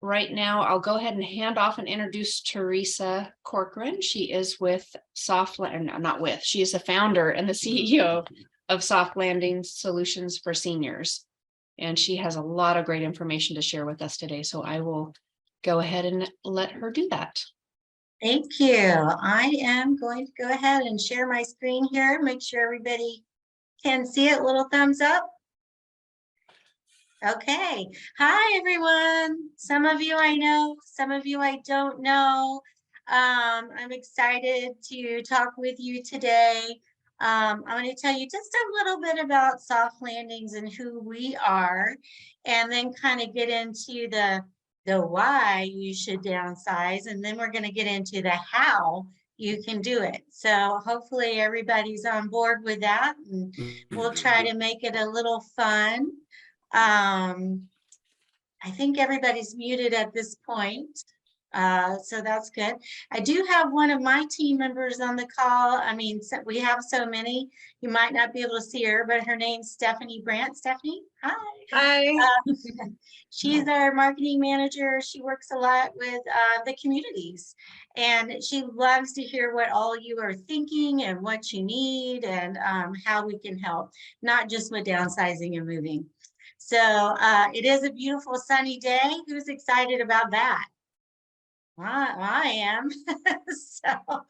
right now, I'll go ahead and hand off and introduce Teresa Corcoran. She is with she is the founder and the CEO of Soft Landing Solutions for Seniors. And she has a lot of great information to share with us today. So I will go ahead and let her do that. Thank you. I am going to go ahead and share my screen here. Make sure everybody can see it. Little thumbs up. Okay. Hi, everyone. Some of you I know, some of you I don't know. I'm excited to talk with you today. I'm going to tell you just a little bit about Soft Landings and who we are, and then kind of get into the why you should downsize, and then we're going to get into the how you can do it. So hopefully everybody's on board with that, and we'll try to make it a little fun. I think everybody's muted at this point. So that's good. I do have one of my team members on the call. I mean, we have so many, you might not be able to see her, but her name's Stephanie Brandt. Stephanie, hi. Hi. She's our marketing manager. She works a lot with the communities, and she loves to hear what all you are thinking and what you need, and how we can help, not just with downsizing and moving. So it is a beautiful sunny day. Who's excited about that? I am. So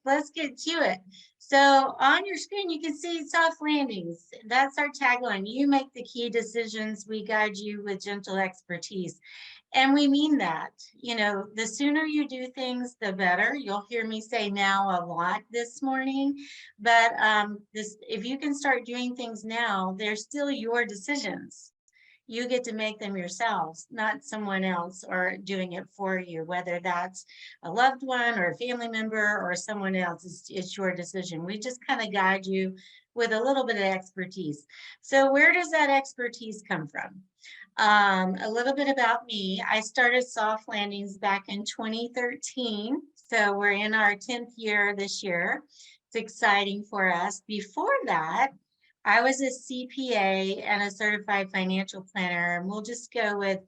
let's get to it. So on your screen, you can see Soft Landings. That's our tagline. You make the key decisions. We guide you with gentle expertise. And we mean that. You know, the sooner you do things, the better. You'll hear me say now a lot this morning. But if you can start doing things now, they're still your decisions. You get to make them yourselves, not someone else or doing it for you, whether that's a loved one or a family member or someone else. It's your decision. We just kind of guide you with a little bit of expertise. So where does that expertise come from? A little bit about me. I started Soft Landings back in 2013. So we're in our 10th year this year. It's exciting for us. Before that, I was a CPA and a certified financial planner, and we'll just go with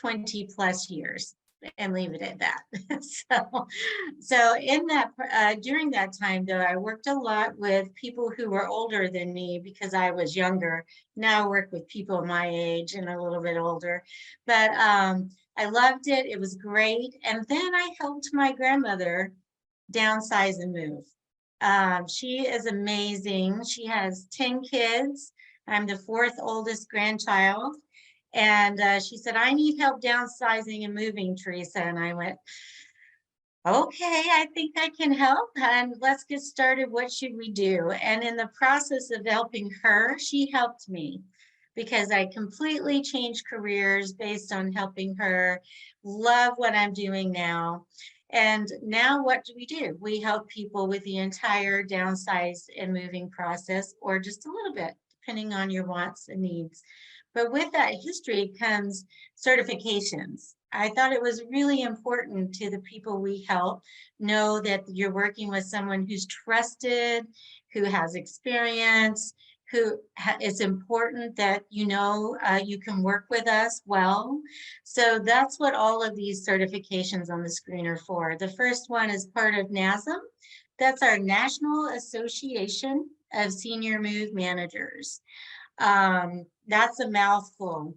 20 plus years and leave it at that. So in that, during that time though, I worked a lot with people who were older than me because I was younger. Now I work with people my age and a little bit older, but I loved it. It was great. And then I helped my grandmother downsize and move. She is amazing. She has 10 kids. I'm the 4th oldest grandchild. And she said, I need help downsizing and moving, Teresa. And I went, okay, I think I can help. And let's get started. What should we do? And in the process of helping her, she helped me, because I completely changed careers based on helping her. Love what I'm doing now. And now what do? We help people with the entire downsize and moving process, or just a little bit, depending on your wants and needs. But with that history comes certifications. I thought it was really important to the people we help know that you're working with someone who's trusted, who has experience, it's important that you know you can work with us well. So that's what all of these certifications on the screen are for. The first one is part of NASM. That's our National Association of Senior Move Managers. That's a mouthful.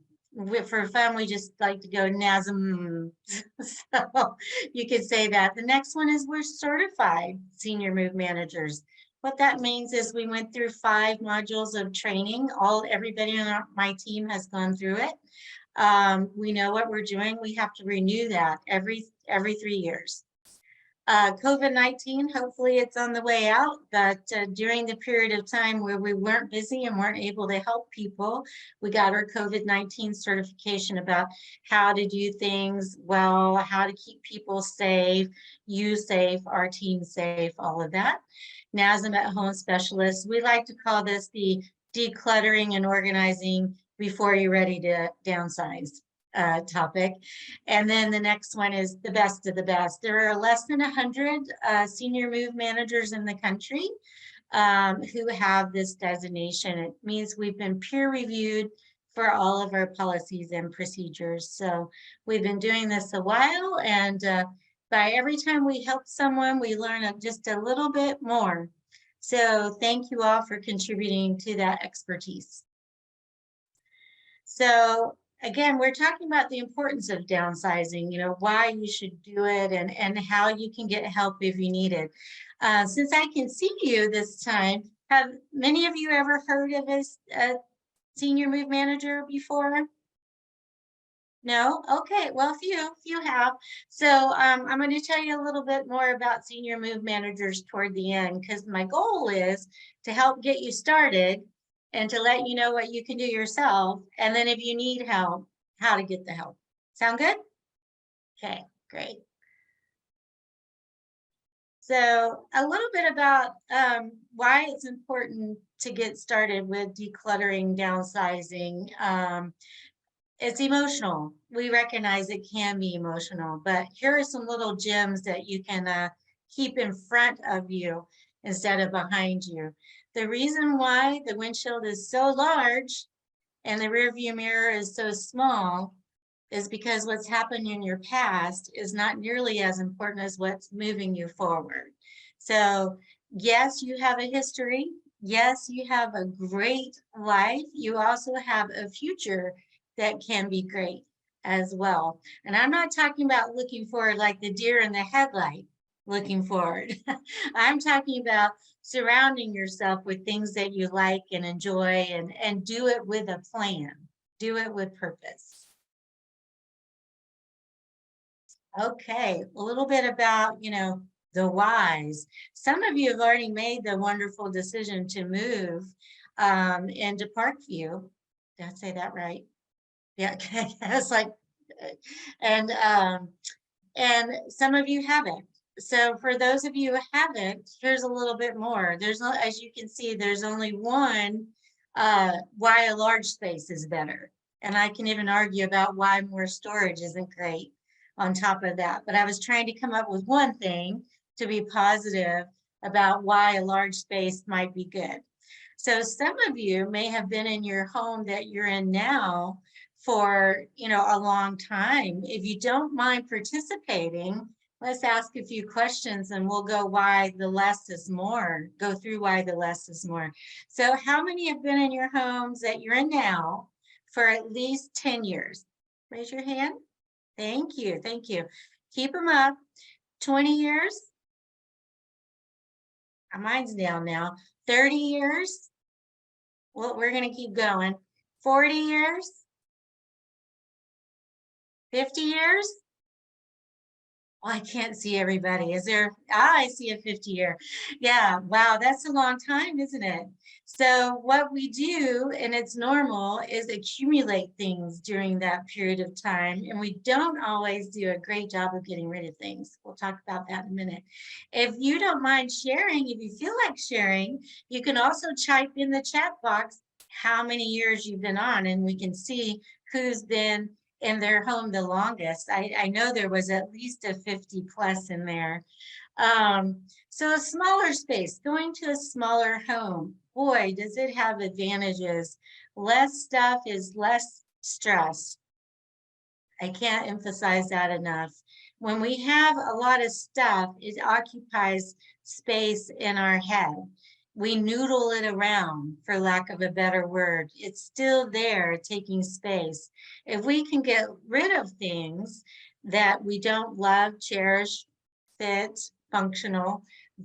For fun, we just like to go NASM. So you could say that. The next one is we're certified senior move managers. What that means is we went through 5 modules of training. Everybody on my team has gone through it. We know what we're doing. We have to renew that every 3 years. COVID-19, hopefully it's on the way out, but during the period of time where we weren't busy and weren't able to help people, we got our COVID-19 certification about how to do things well, how to keep people safe, you safe, our team safe, all of that. NASM at Home Specialist, we like to call this the decluttering and organizing before you're ready to downsize topic. And then the next one is the best of the best. There are less than 100 senior move managers in the country who have this designation. It means we've been peer reviewed for all of our policies and procedures. So we've been doing this a while, and by every time we help someone, we learn just a little bit more. So thank you all for contributing to that expertise. So again, we're talking about the importance of downsizing, you know, why you should do it, and how you can get help if you need it. Since I can see you this time, have many of you ever heard of a senior move manager before? No? Okay, well, few have. So I'm going to tell you a little bit more about senior move managers toward the end, because my goal is to help get you started and to let you know what you can do yourself. And then if you need help, how to get the help. Sound good? Okay, great. So a little bit about why it's important to get started with decluttering, downsizing. It's emotional. We recognize it can be emotional, but here are some little gems that you can keep in front of you instead of behind you. The reason why the windshield is so large and the rear view mirror is so small is because what's happened in your past is not nearly as important as what's moving you forward. So yes, you have a history. Yes, you have a great life. You also have a future that can be great as well. And I'm not talking about looking forward like the deer in the headlight looking forward. I'm talking about surrounding yourself with things that you like and enjoy, and do it with a plan. Do it with purpose. Okay, a little bit about, you know, the whys. Some of you have already made the wonderful decision to move into Parkview. Did I say that right? Yeah, okay. It's like, and some of you haven't. So for those of you who haven't, here's a little bit more. There's, as you can see, there's only one why a large space is better. And I can even argue about why more storage isn't great on top of that. But I was trying to come up with one thing to be positive about why a large space might be good. So some of you may have been in your home that you're in now for, you know, a long time. If you don't mind participating, let's ask a few questions and we'll go why the less is more, go through why the less is more. So how many have been in your homes that you're in now for at least 10 years? Raise your hand. Thank you, thank you. Keep them up. 20 years? Mine's down now. 30 years? Well, we're gonna keep going. 40 years? 50 years? Well, I can't see everybody. Is there? I see a 50-year. Yeah, wow, that's a long time, isn't it? So what we do, and it's normal, is accumulate things during that period of time. And we don't always do a great job of getting rid of things. We'll talk about that in a minute. If you don't mind sharing, if you feel like sharing, you can also type in the chat box how many years you've been on, and we can see who's been in their home the longest. I know there was at least a 50 plus in there. So a smaller space, going to a smaller home, boy, does it have advantages. Less stuff is less stress. I can't emphasize that enough. When we have a lot of stuff, it occupies space in our head. We noodle it around, for lack of a better word. It's still there, taking space. If we can get rid of things that we don't love, cherish, fit, functional,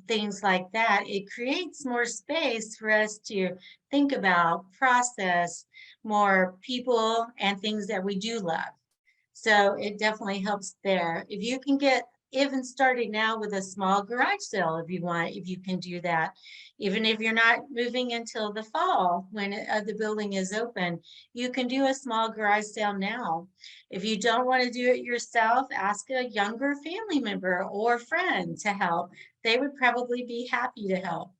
things like that, it creates more space for us to think about, process more people and things that we do love. So it definitely helps there. If you can get even started now with a small garage sale, if you want, if you can do that, even if you're not moving until the fall when the building is open, you can do a small garage sale now. If you don't want to do it yourself, ask a younger family member or friend to help. They would probably be happy to help.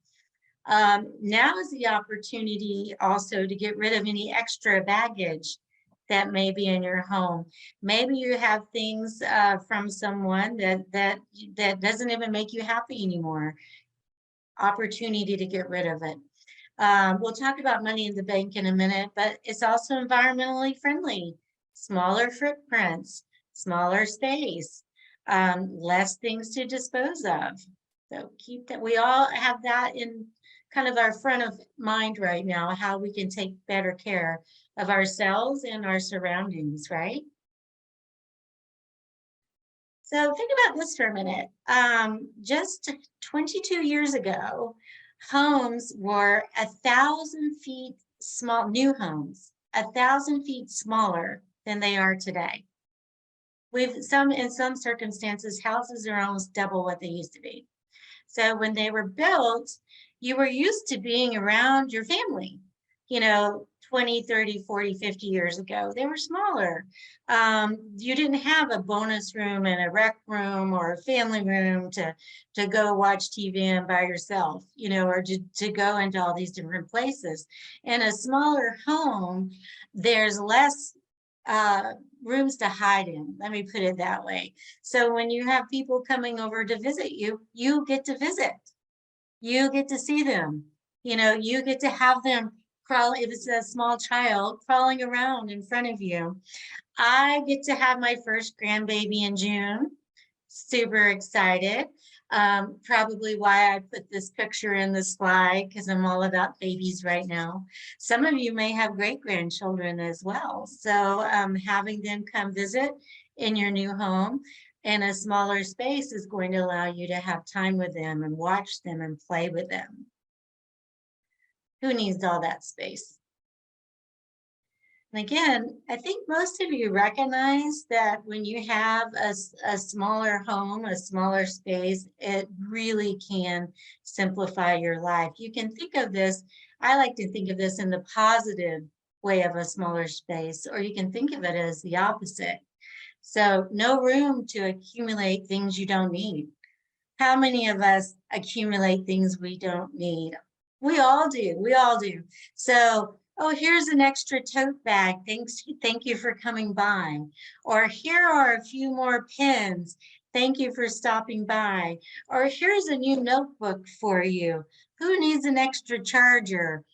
Now is the opportunity also to get rid of any extra baggage that may be in your home. Maybe you have things from someone that doesn't even make you happy anymore. Opportunity to get rid of it. We'll talk about money in the bank in a minute, but it's also environmentally friendly, smaller footprints, smaller space, less things to dispose of. So keep that, we all have that in kind of our front of mind right now, how we can take better care of ourselves and our surroundings, right? So think about this for a minute. Just 22 years ago, homes were 1,000 feet small, new homes, 1,000 feet smaller than they are today. In some circumstances, houses are almost double what they used to be. So when they were built, you were used to being around your family, 20, 30, 40, 50 years ago. They were smaller. You didn't have a bonus room and a rec room or a family room to go watch TV in by yourself, or to go into all these different places. In a smaller home, there's less rooms to hide in. Let me put it that way. So when you have people coming over to visit you, you get to visit. You get to see them. You get to have them crawl, if it's a small child, crawling around in front of you. I get to have my first grandbaby in June. Super excited. Probably why I put this picture in the slide, because I'm all about babies right now. Some of you may have great grandchildren as well. So having them come visit in your new home in a smaller space is going to allow you to have time with them and watch them and play with them. Who needs all that space? And again, I think most of you recognize that when you have a smaller home, a smaller space, it really can simplify your life. You can think of this, I like to think of this in the positive way of a smaller space, or you can think of it as the opposite. So no room to accumulate things you don't need. How many of us accumulate things we don't need? We all do. We all do. So, oh, here's an extra tote bag. Thank you for coming by. Or here are a few more pens. Thank you for stopping by. Or here's a new notebook for you. Who needs an extra charger?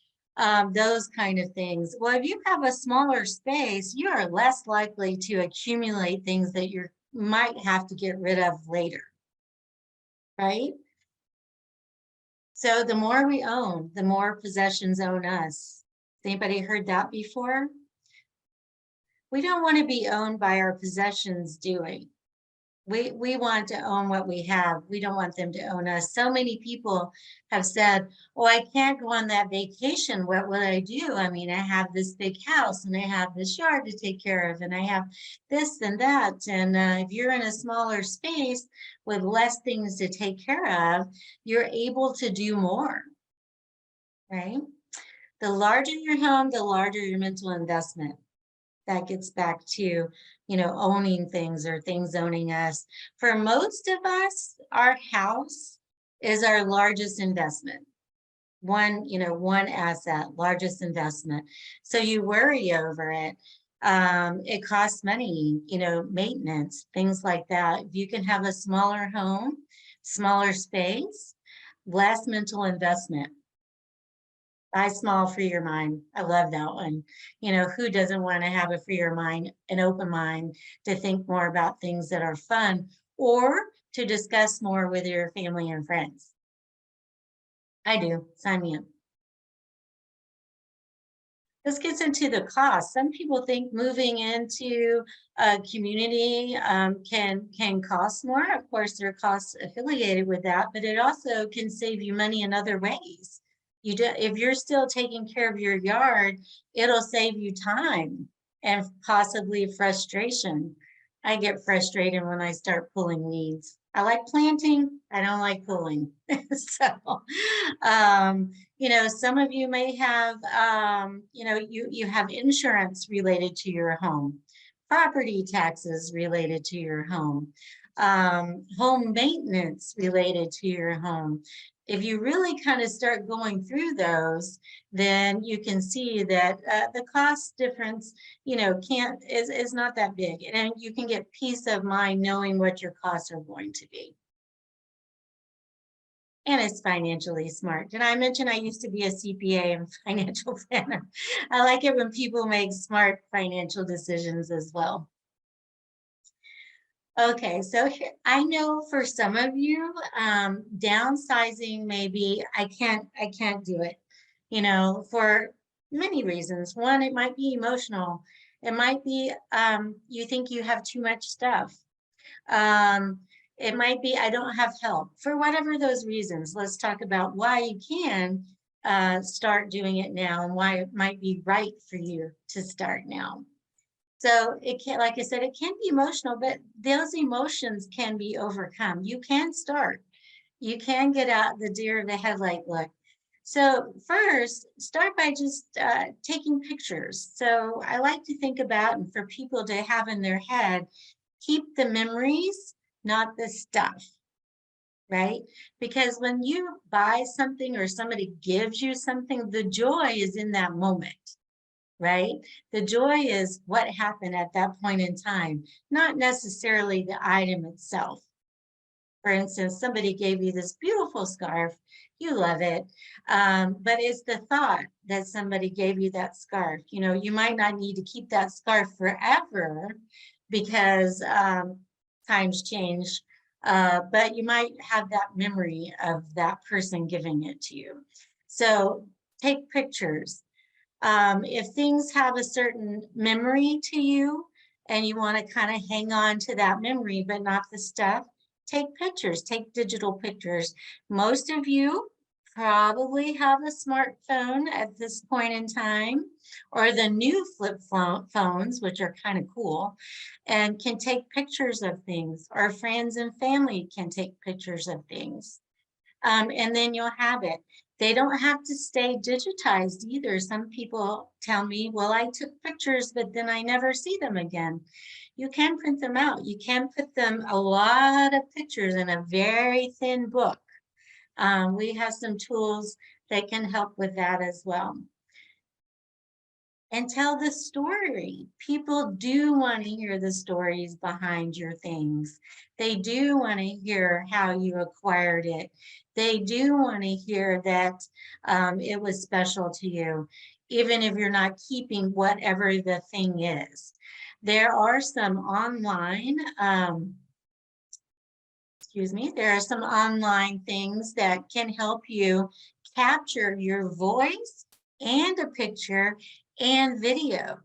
Those kind of things. Well, if you have a smaller space, you are less likely to accumulate things that you might have to get rid of later, right? So the more we own, the more possessions own us. Anybody heard that before? We don't want to be owned by our possessions, do we? We want to own what we have. We don't want them to own us. So many people have said, oh, I can't go on that vacation. What will I do? I mean, I have this big house and I have this yard to take care of and I have this and that. And if you're in a smaller space with less things to take care of, you're able to do more, right? The larger your home, the larger your mental investment. That gets back to, owning things or things owning us. For most of us, our house is our largest investment. One asset, largest investment. So you worry over it. It costs money, maintenance, things like that. If you can have a smaller home, smaller space, less mental investment. Buy small, free your mind. I love that one. Who doesn't want to have a freer mind, an open mind, to think more about things that are fun or to discuss more with your family and friends? I do. Sign me up. This gets into the cost. Some people think moving into a community can cost more. Of course, there are costs affiliated with that, but it also can save you money in other ways. If you're still taking care of your yard, it'll save you time and possibly frustration. I get frustrated when I start pulling weeds. I like planting, I don't like pulling. So, some of you may have, you have insurance related to your home, property taxes related to your home, home maintenance related to your home. If you really kind of start going through those, then you can see that the cost difference, is not that big, and you can get peace of mind knowing what your costs are going to be. and it's financially smart. Did I mention I used to be a CPA and financial planner? I like it when people make smart financial decisions as well. Okay, so I know for some of you, downsizing maybe I can't do it, for many reasons. One, it might be emotional. It might be you think you have too much stuff. Um, it might be I don't have help. For whatever those reasons, let's talk about why you can start doing it now and why it might be right for you to start now. So it can, like I said, it can be emotional, but those emotions can be overcome. You can start. You can get out the deer in the headlight look. So first, start by just taking pictures. So I like to think about, and for people to have in their head, keep the memories, not the stuff, right? Because when you buy something or somebody gives you something, the joy is in that moment, right? The joy is what happened at that point in time, not necessarily the item itself. For instance, somebody gave you this beautiful scarf, you love it, but it's the thought that somebody gave you that scarf. You might not need to keep that scarf forever because times change, but you might have that memory of that person giving it to you. So take pictures. If things have a certain memory to you and you want to kind of hang on to that memory, but not the stuff, take pictures, take digital pictures. Most of you probably have a smartphone at this point in time, or the new flip phones, which are kind of cool, and can take pictures of things, or friends and family can take pictures of things. And then you'll have it. They don't have to stay digitized either. Some people tell me, well, I took pictures, but then I never see them again. You can print them out. You can put them, a lot of pictures in a very thin book. We have some tools that can help with that as well. And tell the story. People do want to hear the stories behind your things. They do want to hear how you acquired it. They do want to hear that it was special to you, even if you're not keeping whatever the thing is. There are some online, there are some online things that can help you capture your voice and a picture and video,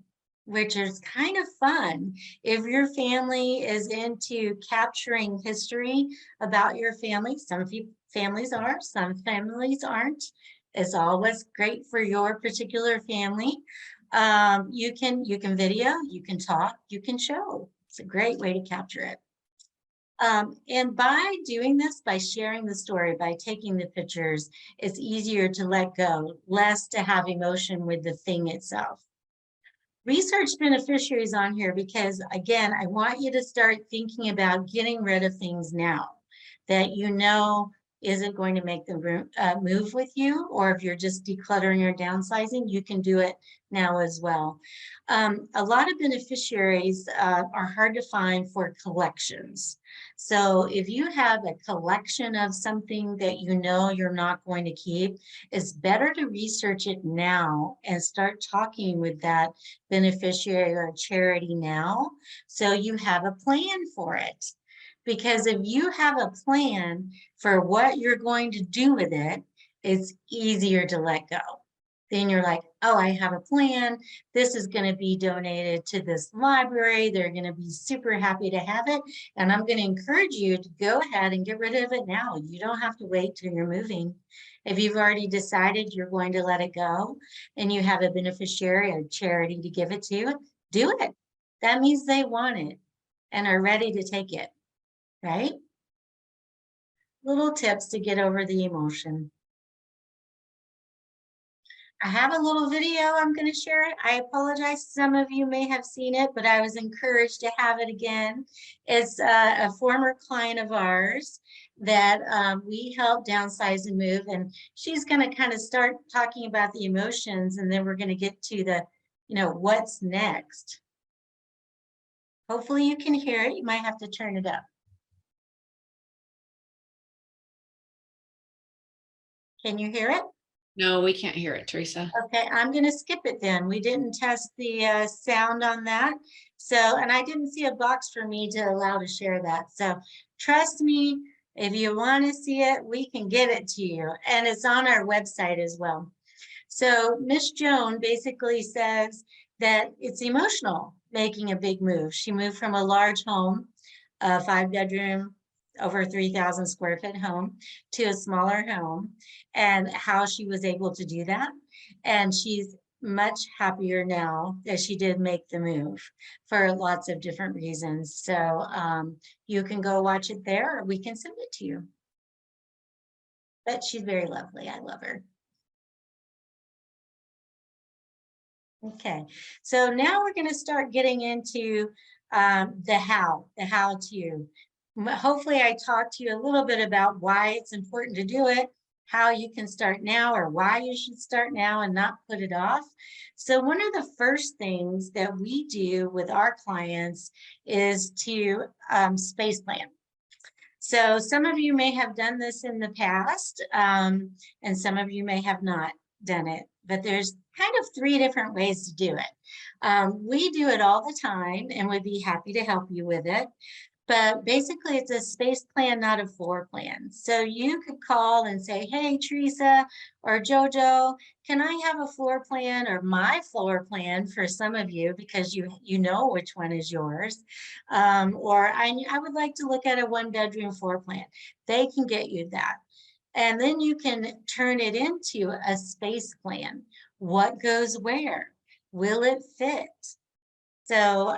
which is kind of fun. If your family is into capturing history about your family, some families are, some families aren't. It's always great for your particular family. You can video, you can talk, you can show. It's a great way to capture it. And by doing this, by sharing the story, by taking the pictures, it's easier to let go, less to have emotion with the thing itself. Research beneficiaries on here because, again, I want you to start thinking about getting rid of things now that isn't going to make them move with you, or if you're just decluttering or downsizing, you can do it now as well. A lot of beneficiaries are hard to find for collections. So if you have a collection of something that you're not going to keep, it's better to research it now and start talking with that beneficiary or charity now, so you have a plan for it. Because if you have a plan for what you're going to do with it, it's easier to let go. Then you're like, oh, I have a plan. This is going to be donated to this library. They're going to be super happy to have it. And I'm going to encourage you to go ahead and get rid of it now. You don't have to wait till you're moving. If you've already decided you're going to let it go and you have a beneficiary or charity to give it to, do it. That means they want it and are ready to take it, right? Little tips to get over the emotion. I have a little video I'm going to share it. I apologize. Some of you may have seen it, but I was encouraged to have it again. It's a former client of ours that we helped downsize and move, and she's going to kind of start talking about the emotions, and then we're going to get to the, what's next. Hopefully you can hear it. You might have to turn it up. Can you hear it? No, we can't hear it, Teresa. Okay, I'm gonna skip it then. We didn't test the sound on that. So, and I didn't see a box for me to allow to share that. So trust me, if you want to see it, we can get it to you. And it's on our website as well. So Miss Joan basically says that it's emotional making a big move. She moved from a large home, a 5-bedroom, over 3,000 square foot home, to a smaller home, and how she was able to do that. And she's much happier now that she did make the move for lots of different reasons. So you can go watch it there, or we can send it to you. But she's very lovely. I love her. Okay, so now we're going to start getting into the how to. Hopefully I talked to you a little bit about why it's important to do it, how you can start now, or why you should start now and not put it off. So one of the first things that we do with our clients is to space plan. So some of you may have done this in the past, and some of you may have not done it, but there's kind of 3 different ways to do it. We do it all the time and would be happy to help you with it. But basically it's a space plan, not a floor plan. So you could call and say, hey, Teresa or Jojo, can I have a floor plan, or my floor plan for some of you, because you know which one is yours. Or I would like to look at a 1-bedroom floor plan. They can get you that. And then you can turn it into a space plan. What goes where? Will it fit? So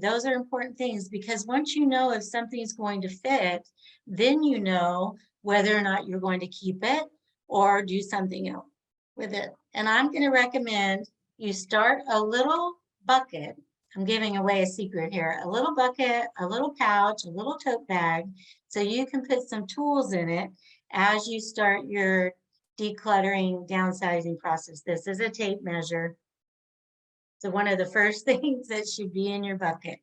those are important things, because once you know if something's going to fit, then you know whether or not you're going to keep it or do something else with it. And I'm going to recommend you start a little bucket. I'm giving away a secret here. A little bucket, a little pouch, a little tote bag, so you can put some tools in it as you start your decluttering, downsizing process. This is a tape measure. So one of the first things that should be in your bucket.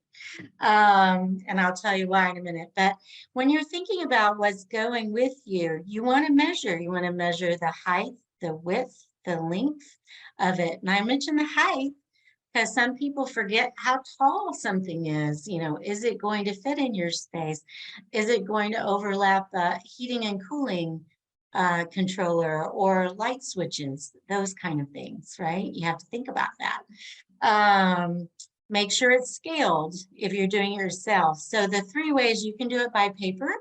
And I'll tell you why in a minute. But when you're thinking about what's going with you, you want to measure. You want to measure the height, the width, the length of it. And I mentioned the height because some people forget how tall something is. You know, is it going to fit in your space? Is it going to overlap the heating and cooling controller or light switches? Those kind of things, right? You have to think about that. Make sure it's scaled if you're doing it yourself. So the 3 ways you can do it: by paper.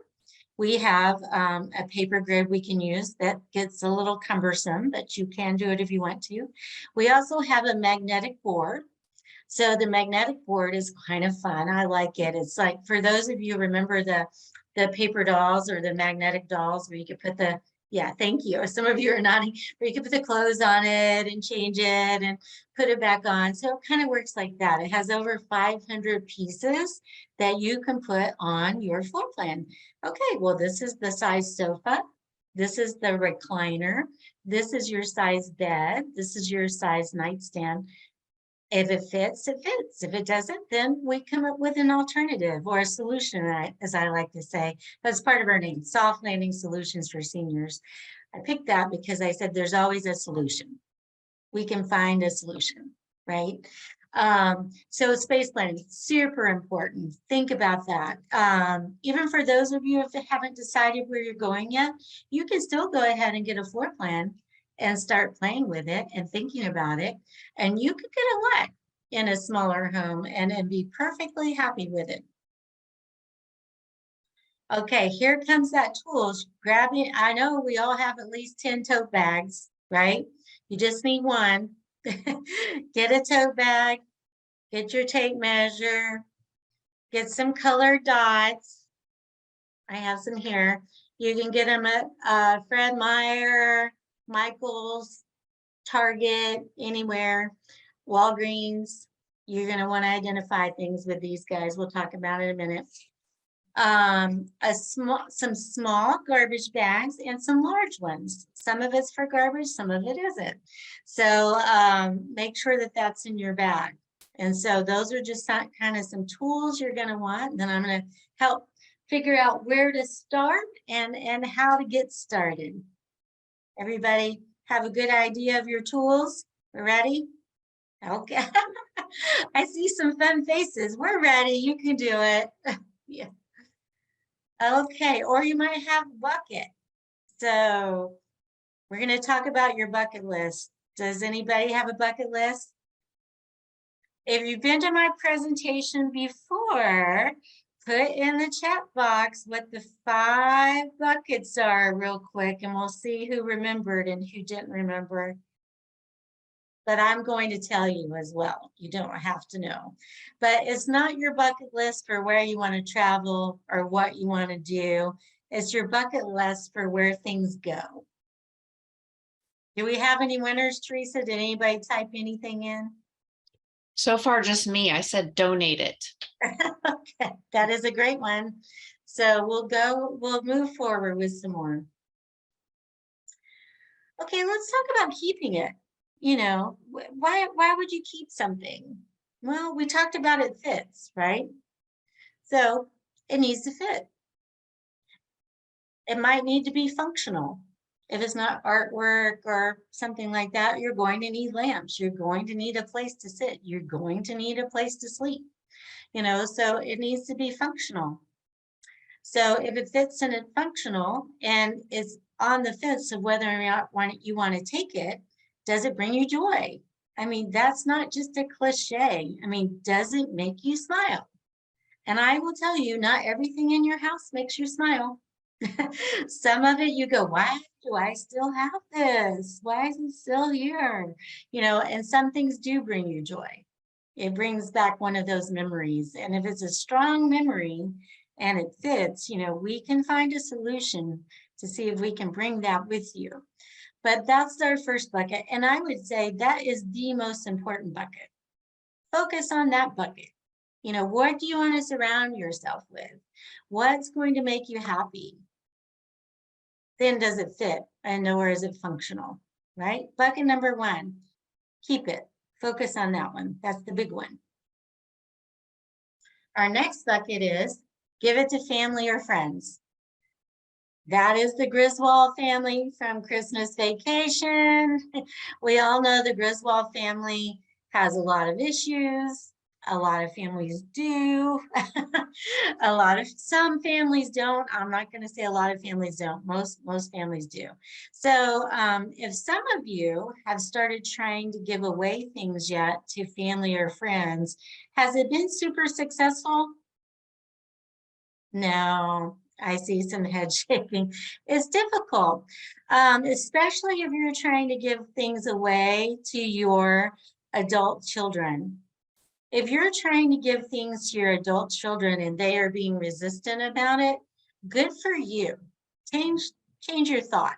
We have a paper grid we can use that gets a little cumbersome, but you can do it if you want to. We also have a magnetic board. So the magnetic board is kind of fun. I like it. It's like, for those of you remember the paper dolls or the magnetic dolls where you could put the, yeah, thank you. Some of you are nodding, where you can put the clothes on it and change it and put it back on. So it kind of works like that. It has over 500 pieces that you can put on your floor plan. Okay, well, this is the size sofa. This is the recliner. This is your size bed. This is your size nightstand. If it fits, it fits. If it doesn't, then we come up with an alternative or a solution, as I like to say. That's part of our name, Soft Landing Solutions for Seniors. I picked that because I said there's always a solution. We can find a solution, right? So space planning, super important. Think about that. Even for those of you who haven't decided where you're going yet, you can still go ahead and get a floor plan and start playing with it and thinking about it. And you could get a lot in a smaller home and be perfectly happy with it. Okay, here comes that tool. Grab it. I know we all have at least 10 tote bags, right? You just need one. Get a tote bag, get your tape measure, get some colored dots. I have some here. You can get them at Fred Meyer, Michael's, Target, anywhere, Walgreens. You're going to want to identify things with these guys. We'll talk about it in a minute. Some small garbage bags and some large ones. Some of it's for garbage, some of it isn't. So make sure that that's in your bag. And so those are just kind of some tools you're going to want. Then I'm going to help figure out where to start and how to get started. Everybody have a good idea of your tools? We're ready? Okay. I see some fun faces. We're ready. You can do it. Yeah. Okay, or you might have a bucket. So we're going to talk about your bucket list. Does anybody have a bucket list? If you've been to my presentation before, put in the chat box what the 5 buckets are real quick, and we'll see who remembered and who didn't remember. But I'm going to tell you as well. You don't have to know. But it's not your bucket list for where you want to travel or what you want to do. It's your bucket list for where things go. Do we have any winners, Teresa? Did anybody type anything in? So far, just me. I said donate it. Okay, that is a great one. So we'll move forward with some more. Okay, let's talk about keeping it. You know, why would you keep something? Well, we talked about it fits, right? So it needs to fit. It might need to be functional. If it's not artwork or something like that, you're going to need lamps. You're going to need a place to sit. You're going to need a place to sleep. You know, so it needs to be functional. So if it fits and it's functional and it's on the fence of whether or not you want to take it, does it bring you joy? I mean, that's not just a cliche. I mean, does it make you smile? And I will tell you, not everything in your house makes you smile. Some of it you go, why do I still have this? Why is it still here? You know, and some things do bring you joy. It brings back one of those memories. And if it's a strong memory and it fits, you know, we can find a solution to see if we can bring that with you. But that's our first bucket. And I would say that is the most important bucket. Focus on that bucket. You know, what do you want to surround yourself with? What's going to make you happy? Then does it fit? And or is it functional, right? Bucket number 1, keep it. Focus on that one. That's the big one. Our next bucket is give it to family or friends. That is the Griswold family from Christmas Vacation. We all know the Griswold family has a lot of issues. A lot of families do. Some families don't. I'm not going to say a lot of families don't. Most families do. So if some of you have started trying to give away things yet to family or friends, has it been super successful? No. I see some head shaking. It's difficult, especially if you're trying to give things away to your adult children. If you're trying to give things to your adult children and they are being resistant about it, good for you. Change your thought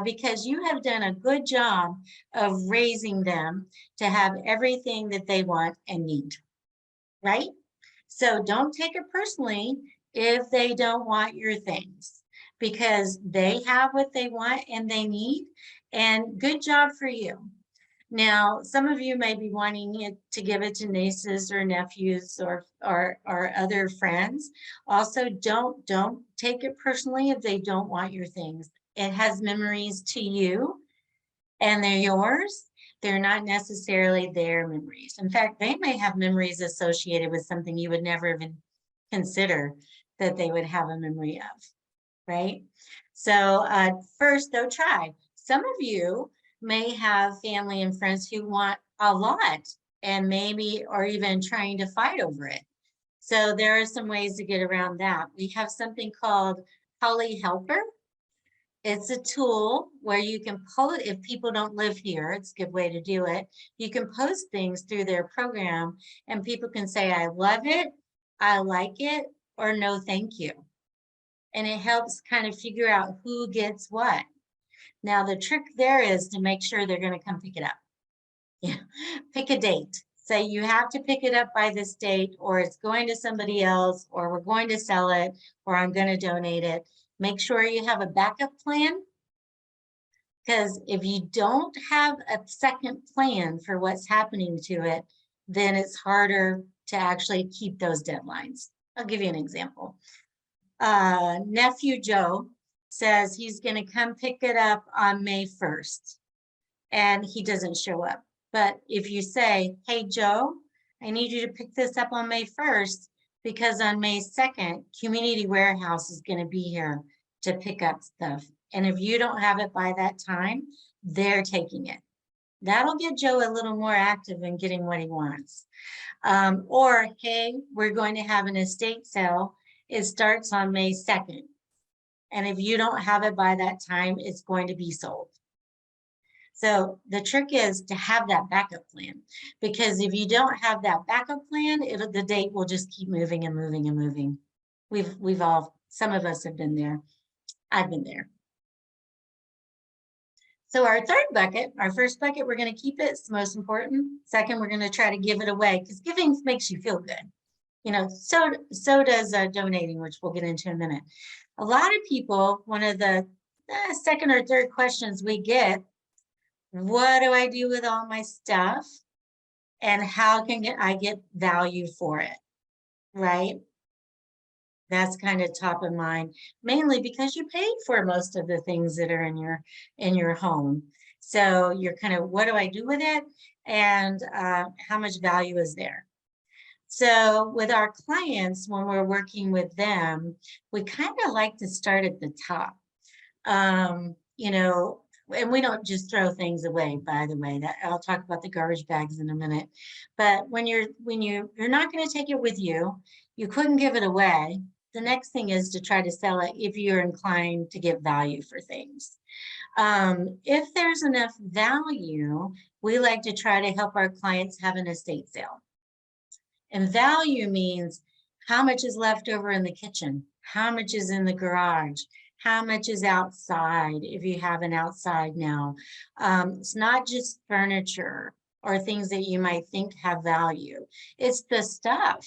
because you have done a good job of raising them to have everything that they want and need, right? So don't take it personally if they don't want your things because they have what they want and they need, and good job for you. Now, some of you may be wanting it to give it to nieces or nephews or other friends. Also, don't take it personally if they don't want your things. It has memories to you and they're yours. They're not necessarily their memories. In fact, they may have memories associated with something you would never even consider that they would have a memory of, right? So first, though, try. Some of you may have family and friends who want a lot and maybe are even trying to fight over it. So there are some ways to get around that. We have something called Holly Helper. It's a tool where you can post, if people don't live here, it's a good way to do it. You can post things through their program and people can say, I love it, I like it, or no, thank you. And it helps kind of figure out who gets what. Now, the trick there is to make sure they're going to come pick it up. Yeah, pick a date. Say you have to pick it up by this date, or it's going to somebody else, or we're going to sell it, or I'm going to donate it. Make sure you have a backup plan, because if you don't have a second plan for what's happening to it, then it's harder to actually keep those deadlines. I'll give you an example. Nephew Joe says he's going to come pick it up on May 1st and he doesn't show up. But if you say, hey, Joe, I need you to pick this up on May 1st because on May 2nd, Community Warehouse is going to be here to pick up stuff. And if you don't have it by that time, they're taking it. That'll get Joe a little more active in getting what he wants. Or, hey, we're going to have an estate sale. It starts on May 2nd. And if you don't have it by that time, it's going to be sold. So the trick is to have that backup plan, because if you don't have that backup plan, the date will just keep moving and moving and moving. We've all, some of us have been there. I've been there. So our third bucket, our first bucket, we're going to keep it. It's the most important. Second, we're going to try to give it away because giving makes you feel good. You know, so does donating, which we'll get into in a minute. A lot of people, one of the second or third questions we get, what do I do with all my stuff? And how can I get value for it, right? That's kind of top of mind, mainly because you paid for most of the things that are in your home. So you're kind of, what do I do with it? And how much value is there? So with our clients, when we're working with them, we kind of like to start at the top. You know, and we don't just throw things away, by the way. That I'll talk about the garbage bags in a minute. But when you're not going to take it with you, you couldn't give it away. The next thing is to try to sell it if you're inclined to get value for things. If there's enough value, we like to try to help our clients have an estate sale. And value means how much is left over in the kitchen, how much is in the garage, how much is outside if you have an outside now. It's not just furniture or things that you might think have value. It's the stuff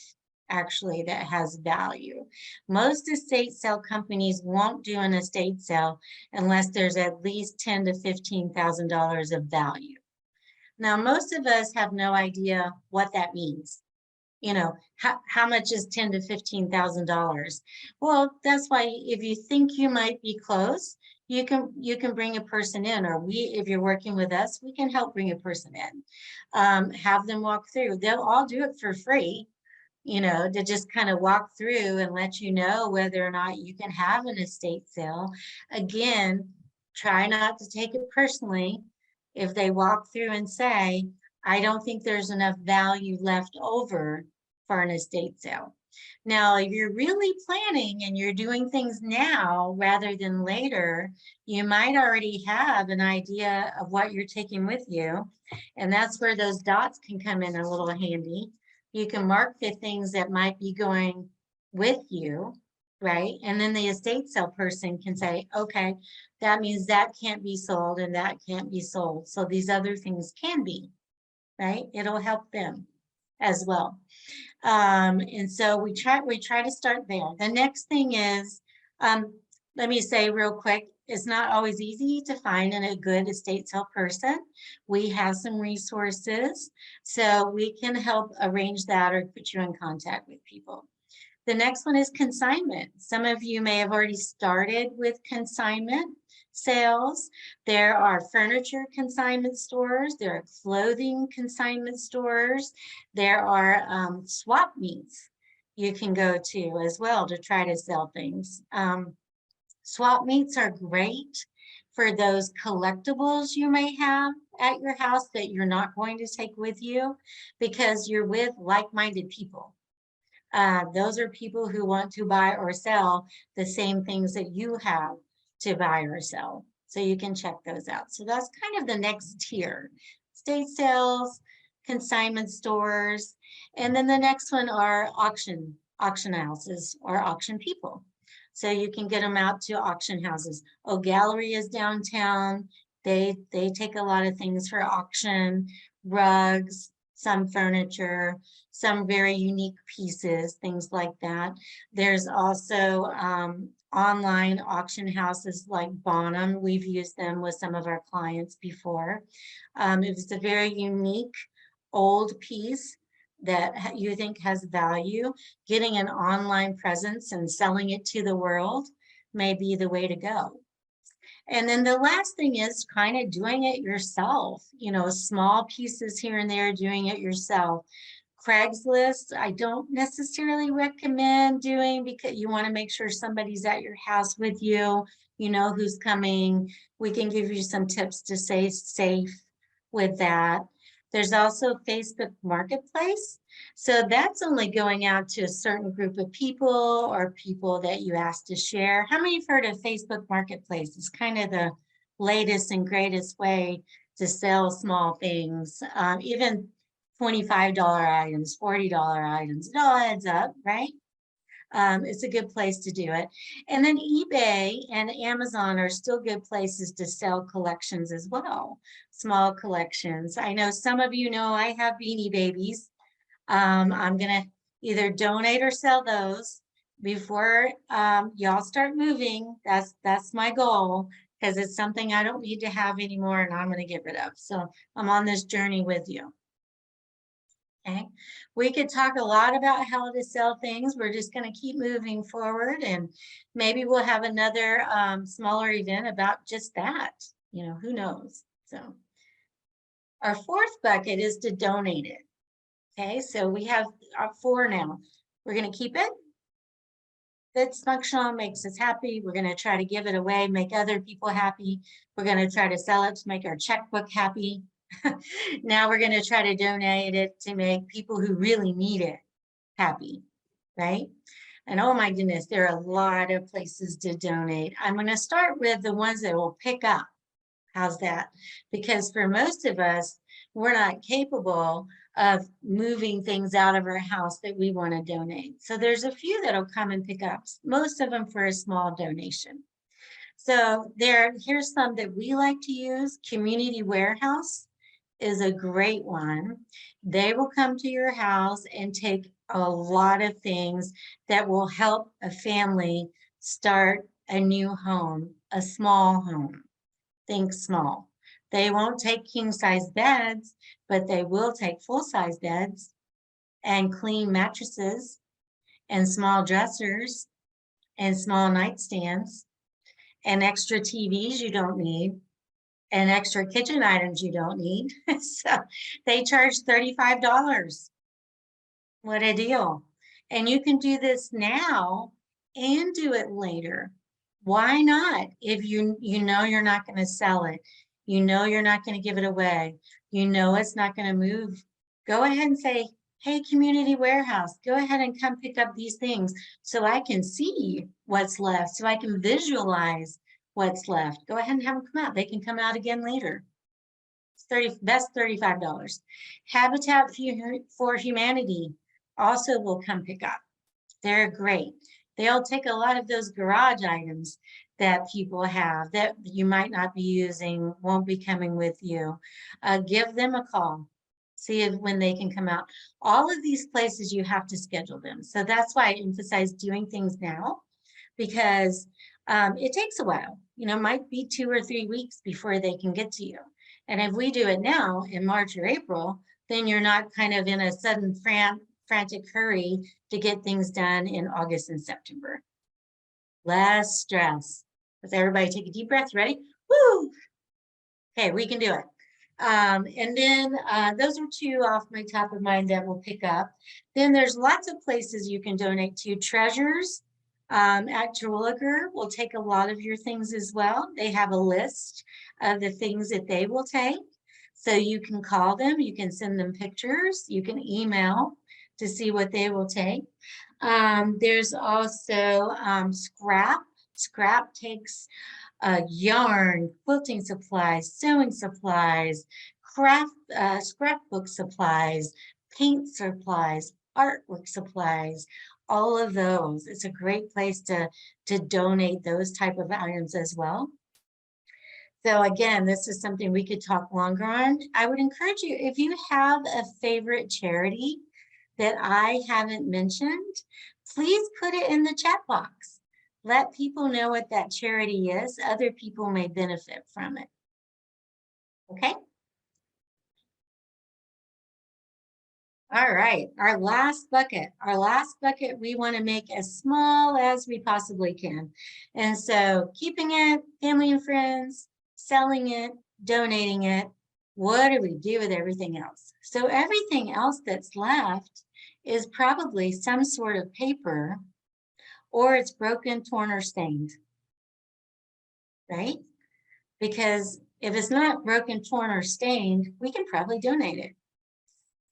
actually that has value. Most estate sale companies won't do an estate sale unless there's at least $10,000 to $15,000 of value. Now, most of us have no idea what that means. You know, how much is $10,000 to $15,000? Well, that's why if you think you might be close, you can bring a person in, or if you're working with us, we can help bring a person in. Have them walk through. They'll all do it for free, you know, to just kind of walk through and let you know whether or not you can have an estate sale. Again, try not to take it personally. If they walk through and say, I don't think there's enough value left over for an estate sale. Now, if you're really planning and you're doing things now rather than later, you might already have an idea of what you're taking with you. And that's where those dots can come in a little handy. You can mark the things that might be going with you, right? And then the estate sale person can say, okay, that means that can't be sold and that can't be sold. So these other things can be. Right? It'll help them as well. And so we try to start there. The next thing is, let me say real quick, it's not always easy to find a good estate sale person. We have some resources, so we can help arrange that or put you in contact with people. The next one is consignment. Some of you may have already started with consignment sales. There are furniture consignment stores. There are clothing consignment stores. There are swap meets you can go to as well to try to sell things. Swap meets are great for those collectibles you may have at your house that you're not going to take with you because you're with like-minded people. Those are people who want to buy or sell the same things that you have to buy or sell. So you can check those out. So that's kind of the next tier. Estate sales, consignment stores, and then the next one are auction houses or auction people. So you can get them out to auction houses. Oh, Gallery is downtown. They take a lot of things for auction, rugs, some furniture, some very unique pieces, things like that. There's also online auction houses like Bonham. We've used them with some of our clients before. If it's a very unique old piece that you think has value, getting an online presence and selling it to the world may be the way to go. And then the last thing is kind of doing it yourself, you know, small pieces here and there, doing it yourself. Craigslist, I don't necessarily recommend doing because you want to make sure somebody's at your house with you, you know who's coming. We can give you some tips to stay safe with that. There's also Facebook Marketplace. So that's only going out to a certain group of people or people that you ask to share. How many have heard of Facebook Marketplace? It's kind of the latest and greatest way to sell small things, even $25 items, $40 items. It all adds up, right? It's a good place to do it. And then eBay and Amazon are still good places to sell collections as well, small collections. I know some of you know I have Beanie Babies. I'm gonna either donate or sell those before y'all start moving. That's my goal, because it's something I don't need to have anymore and I'm gonna get rid of. So I'm on this journey with you. Okay, we could talk a lot about how to sell things. We're just going to keep moving forward, and maybe we'll have another smaller event about just that. You know, who knows? So our fourth bucket is to donate it. Okay, so we have our 4 now. We're going to keep it. It's functional, makes us happy. We're going to try to give it away, make other people happy. We're going to try to sell it to make our checkbook happy. Now we're going to try to donate it to make people who really need it happy, right? And oh my goodness, there are a lot of places to donate. I'm going to start with the ones that will pick up. How's that? Because for most of us, we're not capable of moving things out of our house that we want to donate. So there's a few that'll come and pick up, most of them for a small donation. So here's some that we like to use. Community Warehouse is a great one. They will come to your house and take a lot of things that will help a family start a new home, a small home. Think small. They won't take king size beds, but they will take full size beds and clean mattresses and small dressers and small nightstands and extra TVs you don't need and extra kitchen items you don't need. So they charge $35. What a deal. And you can do this now and do it later. Why not? If you know you're not going to sell it, you know you're not going to give it away, you know it's not going to move, go ahead and say, hey, Community Warehouse, go ahead and come pick up these things so I can see what's left, so I can visualize what's left. Go ahead and have them come out. They can come out again later. That's $35. Habitat for Humanity also will come pick up. They're great. They'll take a lot of those garage items that people have that you might not be using, won't be coming with you. Give them a call. See if when they can come out. All of these places you have to schedule them. So that's why I emphasize doing things now, because it takes a while. You know, it might be 2 or 3 weeks before they can get to you. And if we do it now in March or April, then you're not kind of in a sudden frantic hurry to get things done in August and September. Less stress. Let's everybody take a deep breath. Ready? Woo! Okay, we can do it. And then those are 2 off my top of mind that we'll pick up. Then there's lots of places you can donate to. Treasures at Terwilliger will take a lot of your things as well. They have a list of the things that they will take. So you can call them, you can send them pictures, you can email to see what they will take. There's also scrap. Scrap takes yarn, quilting supplies, sewing supplies, scrapbook supplies, paint supplies, artwork supplies, all of those. It's a great place to donate those type of items as well. So again, this is something we could talk longer on. I would encourage you, if you have a favorite charity that I haven't mentioned, please put it in the chat box. Let people know what that charity is. Other people may benefit from it. Okay? All right, our last bucket. Our last bucket we want to make as small as we possibly can. And so keeping it, family and friends, selling it, donating it. What do we do with everything else? So everything else that's left is probably some sort of paper, or it's broken, torn, or stained, right? Because if it's not broken, torn, or stained, we can probably donate it.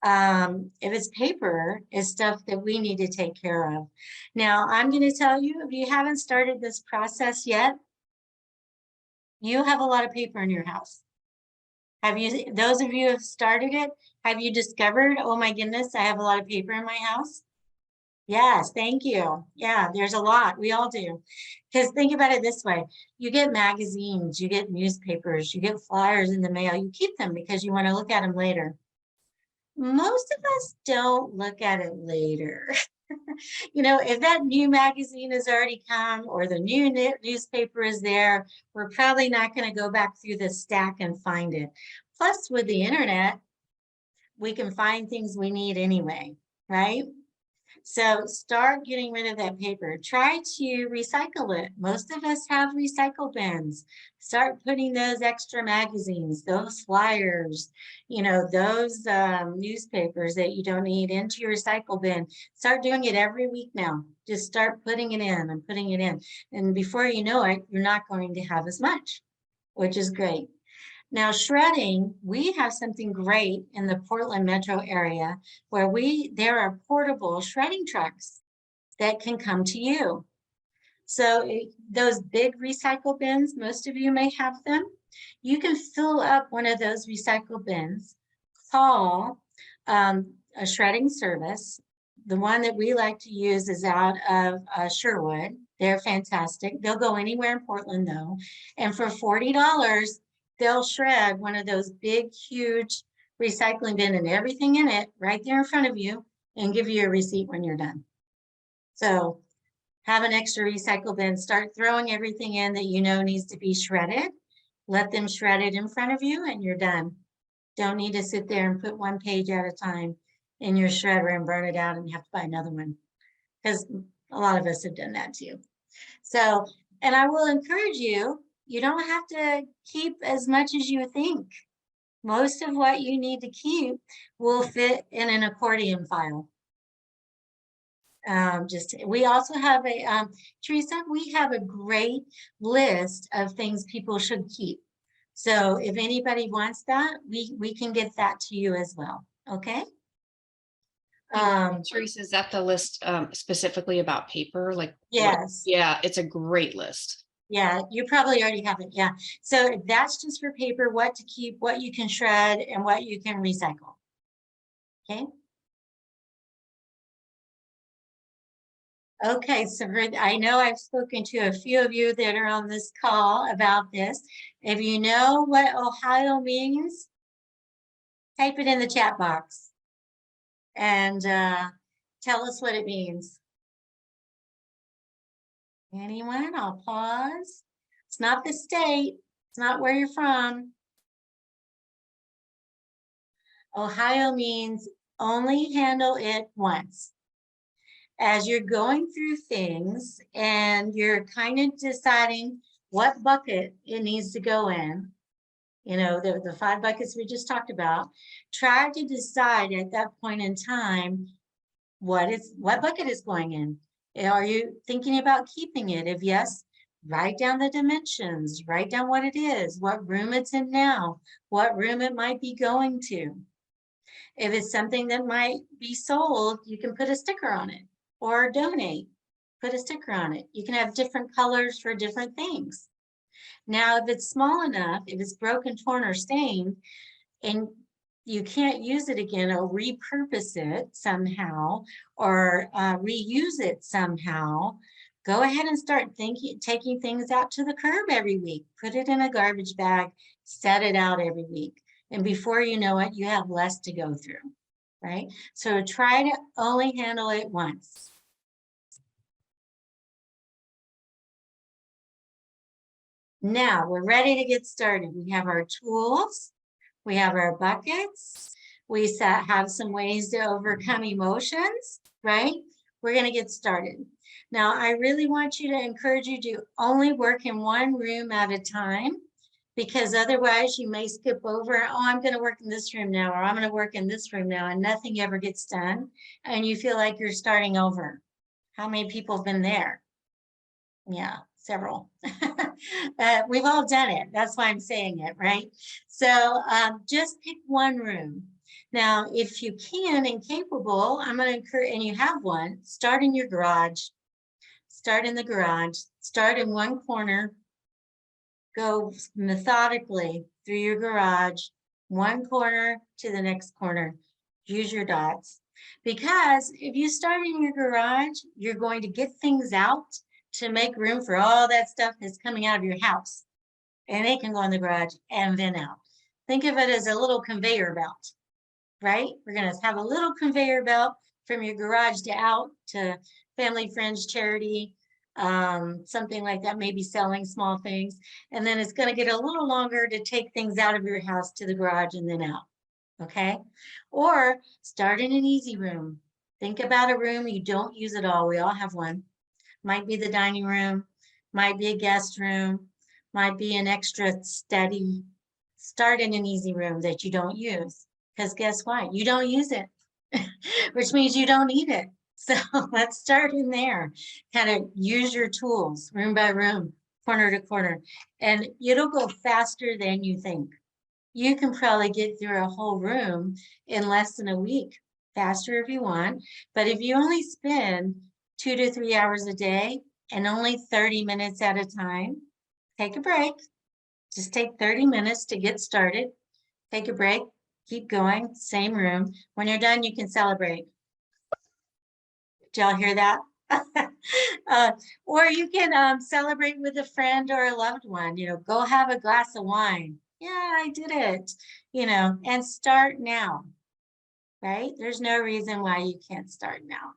If it's paper, it's stuff that we need to take care of. Now, I'm going to tell you, if you haven't started this process yet, you have a lot of paper in your house. Have you, those of you who have started it, have you discovered, oh my goodness, I have a lot of paper in my house? Yes, thank you. Yeah, there's a lot. We all do. Because think about it this way. You get magazines, you get newspapers, you get flyers in the mail. You keep them because you want to look at them later. Most of us don't look at it later. You know, if that new magazine has already come or the new newspaper is there, we're probably not going to go back through the stack and find it. Plus, with the internet, we can find things we need anyway, right? So start getting rid of that paper. Try to recycle it. Most of us have recycle bins. Start putting those extra magazines, those flyers, you know, those newspapers that you don't need into your recycle bin. Start doing it every week now. Just start putting it in and putting it in. And before you know it, you're not going to have as much, which is great. Now, shredding, we have something great in the Portland metro area where there are portable shredding trucks that can come to you. So those big recycle bins, most of you may have them. You can fill up one of those recycle bins, call a shredding service. The one that we like to use is out of Sherwood. They're fantastic. They'll go anywhere in Portland though. And for $40, they'll shred one of those big, huge recycling bin and everything in it right there in front of you and give you a receipt when you're done. So have an extra recycle bin, start throwing everything in that you know needs to be shredded. Let them shred it in front of you and you're done. Don't need to sit there and put one page at a time in your shredder and burn it out and you have to buy another one. Because a lot of us have done that too. So, and I will encourage you, you don't have to keep as much as you think. Most of what you need to keep will fit in an accordion file. We also have Teresa, we have a great list of things people should keep. So if anybody wants that, we can get that to you as well. Okay. Teresa, is that the list specifically about paper? Like, Yes. Yeah, it's a great list. Yeah, you probably already have it. Yeah. So that's just for paper, what to keep, what you can shred, and what you can recycle. Okay. Okay, so I know I've spoken to a few of you that are on this call about this. If you know what Ohio means, type it in the chat box and tell us what it means. Anyone? I'll pause. It's not the state. It's not where you're from. Ohio means only handle it once. As you're going through things and you're kind of deciding what bucket it needs to go in, you know, the 5 buckets we just talked about, try to decide at that point in time what bucket is going in. Are you thinking about keeping it? If yes, write down the dimensions, write down what it is, what room it's in now, what room it might be going to. If it's something that might be sold, you can put a sticker on it or donate, put a sticker on it. You can have different colors for different things. Now, if it's small enough, if it's broken, torn, or stained, and you can't use it again or repurpose it somehow or reuse it somehow, go ahead and start taking things out to the curb every week. Put it in a garbage bag, set it out every week. And before you know it, you have less to go through, right? So try to only handle it once. Now we're ready to get started. We have our tools, we have our buckets, have some ways to overcome emotions, right? We're going to get started. Now, I really want you to encourage you to only work in one room at a time, because otherwise you may skip over, oh, I'm going to work in this room now, or I'm going to work in this room now, and nothing ever gets done. And you feel like you're starting over. How many people have been there? Yeah, several. We've all done it. That's why I'm saying it, right? So just pick one room. Now, if you can and capable, I'm going to encourage, and you have one, start in your garage. Start in the garage. Start in one corner. Go methodically through your garage, one corner to the next corner. Use your dots. Because if you start in your garage, you're going to get things out to make room for all that stuff that's coming out of your house. And it can go in the garage and then out. Think of it as a little conveyor belt, right? We're going to have a little conveyor belt from your garage to out to family, friends, charity, something like that, maybe selling small things. And then it's going to get a little longer to take things out of your house to the garage and then out. Okay. Or start in an easy room. Think about a room you don't use at all. We all have one. Might be the dining room, might be a guest room, might be an extra study. Start in an easy room that you don't use, because guess what? You don't use it, which means you don't need it. So let's start in there. Kind of use your tools room by room, corner to corner, and it'll go faster than you think. You can probably get through a whole room in less than a week, faster if you want. But if you only spend 2 to 3 hours a day and only 30 minutes at a time, take a break. Just take 30 minutes to get started. Take a break, keep going, same room. When you're done, you can celebrate. Did y'all hear that? Or you can celebrate with a friend or a loved one, go have a glass of wine. Yeah, I did it, and start now, right? There's no reason why you can't start now.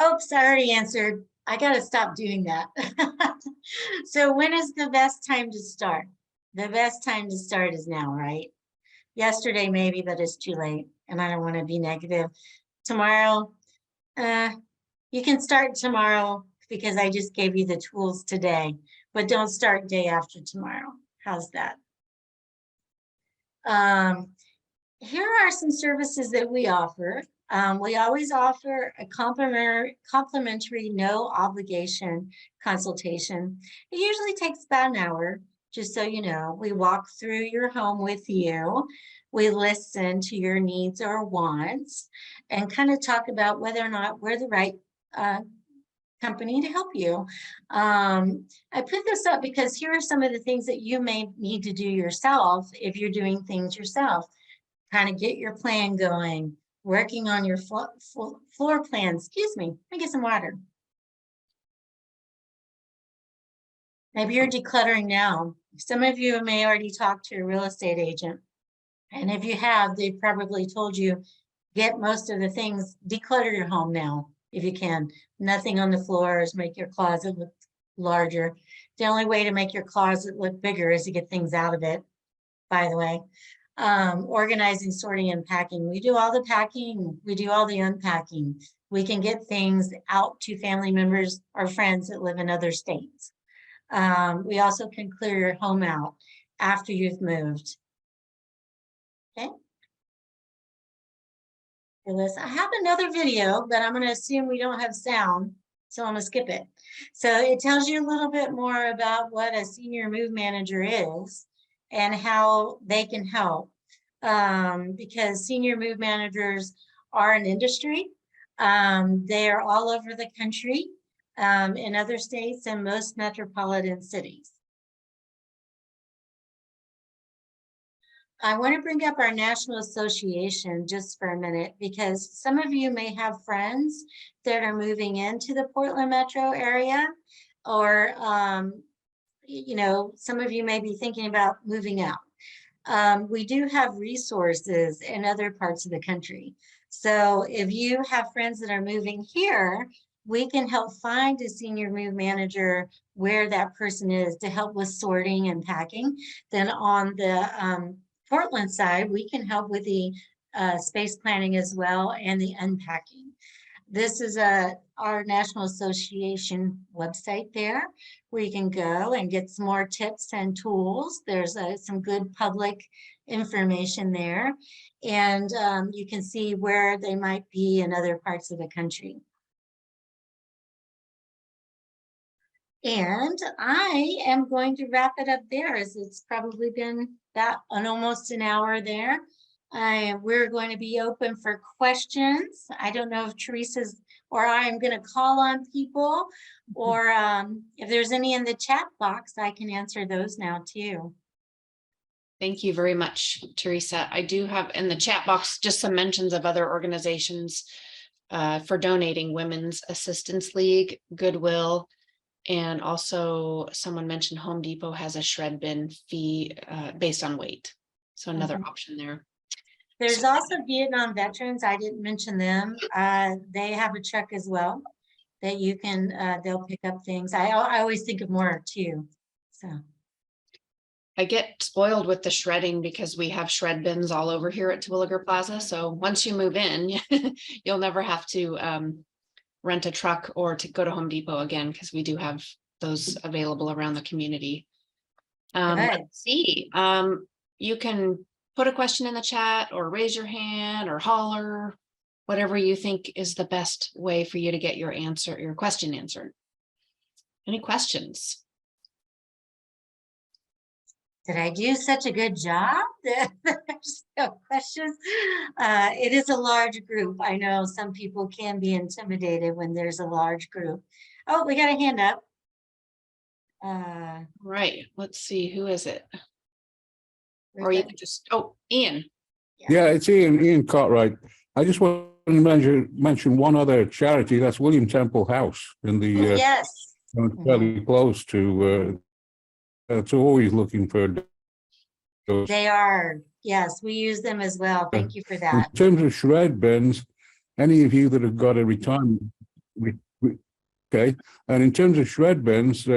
Oops, I already answered. I got to stop doing that. So when is the best time to start? The best time to start is now, right? Yesterday maybe, but it's too late and I don't want to be negative. Tomorrow, you can start tomorrow because I just gave you the tools today, but don't start day after tomorrow. How's that? Here are some services that we offer. We always offer a complimentary, no obligation consultation. It usually takes about an hour, just so you know. We walk through your home with you. We listen to your needs or wants and kind of talk about whether or not we're the right company to help you. I put this up because here are some of the things that you may need to do yourself if you're doing things yourself. Kind of get your plan going, working on your floor plan. Excuse me, let me get some water. Maybe you're decluttering now. Some of you may already talk to a real estate agent. And if you have, they've probably told you, get most of the things, declutter your home now, if you can. Nothing on the floors, make your closet look larger. The only way to make your closet look bigger is to get things out of it, by the way. Organizing, sorting, and packing. We do all the packing, we do all the unpacking. We can get things out to family members or friends that live in other states. We also can clear your home out after you've moved. Okay. I have another video, but I'm going to assume we don't have sound, so I'm going to skip it. So it tells you a little bit more about what a senior move manager is and how they can help. Because senior move managers are an industry. They are all over the country, in other states and most metropolitan cities. I want to bring up our national association just for a minute, because some of you may have friends that are moving into the Portland metro area, or, some of you may be thinking about moving out. We do have resources in other parts of the country. So if you have friends that are moving here, we can help find a senior move manager where that person is to help with sorting and packing. Then on the Portland side, we can help with the space planning as well and the unpacking. This is our National Association website there, where you can go and get some more tips and tools. There's some good public information there, and you can see where they might be in other parts of the country. And I am going to wrap it up there, as it's probably been almost an hour there. We're going to be open for questions. I don't know if Teresa's or I am going to call on people, or if there's any in the chat box, I can answer those now too. Thank you very much, Teresa. I do have in the chat box just some mentions of other organizations for donating: Women's Assistance League, Goodwill, and also someone mentioned Home Depot has a shred bin fee based on weight. So another option there. There's also Vietnam veterans. I didn't mention them. They have a truck as well that you can, they'll pick up things. I always think of more too. So I get spoiled with the shredding because we have shred bins all over here at Terwilliger Plaza. So once you move in, you'll never have to rent a truck or to go to Home Depot again, because we do have those available around the community. Let's see. You can put a question in the chat or raise your hand or holler, whatever you think is the best way for you to get your question answered. Any questions? Did I do such a good job that there's no questions? It is a large group. I know some people can be intimidated when there's a large group. Oh, we got a hand up. Right. Let's see. Who is it? Or you could just, Ian. Yeah, it's Ian Cartwright. I just want to mention one other charity. That's William Temple House in the yes, fairly close to. It's always looking for those. They are. Yes, we use them as well. Thank you for that. In terms of shred bins, any of you that have got a retirement, okay, and in terms of shred bins,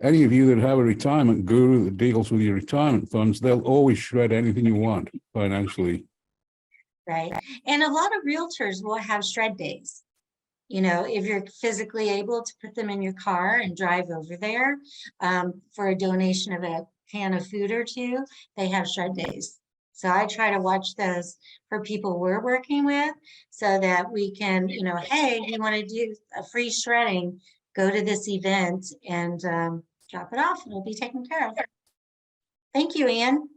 any of you that have a retirement guru that deals with your retirement funds, they'll always shred anything you want financially. Right. And a lot of realtors will have shred days. You know, if you're physically able to put them in your car and drive over there for a donation of a can of food or two, they have shred days. So I try to watch those for people we're working with so that we can, you know, hey, you want to do a free shredding, go to this event and drop it off. It'll be taken care of. Thank you, Ian.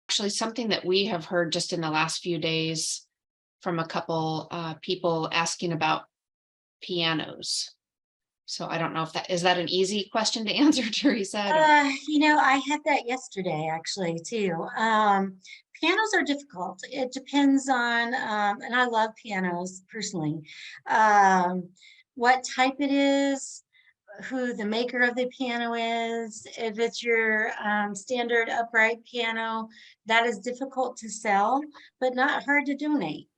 Actually, something that we have heard just in the last few days from a couple people asking about pianos. So I don't know if is that an easy question to answer, Teresa? You know, I had that yesterday actually too. Pianos are difficult. It depends on, and I love pianos personally, what type it is, who the maker of the piano is. If it's your standard upright piano, that is difficult to sell, but not hard to donate.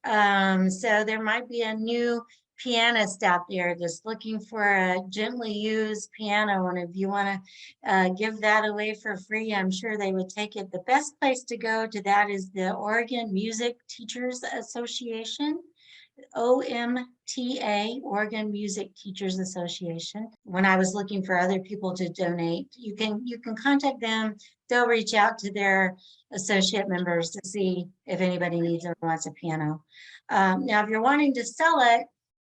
So there might be a new pianist out there that's looking for a gently used piano, and if you want to give that away for free, I'm sure they would take it. The best place to go to that is the Oregon Music Teachers Association, OMTA, Oregon Music Teachers Association. When I was looking for other people to donate, you can contact them. They'll reach out to their associate members to see if anybody needs or wants a piano. Now, if you're wanting to sell it,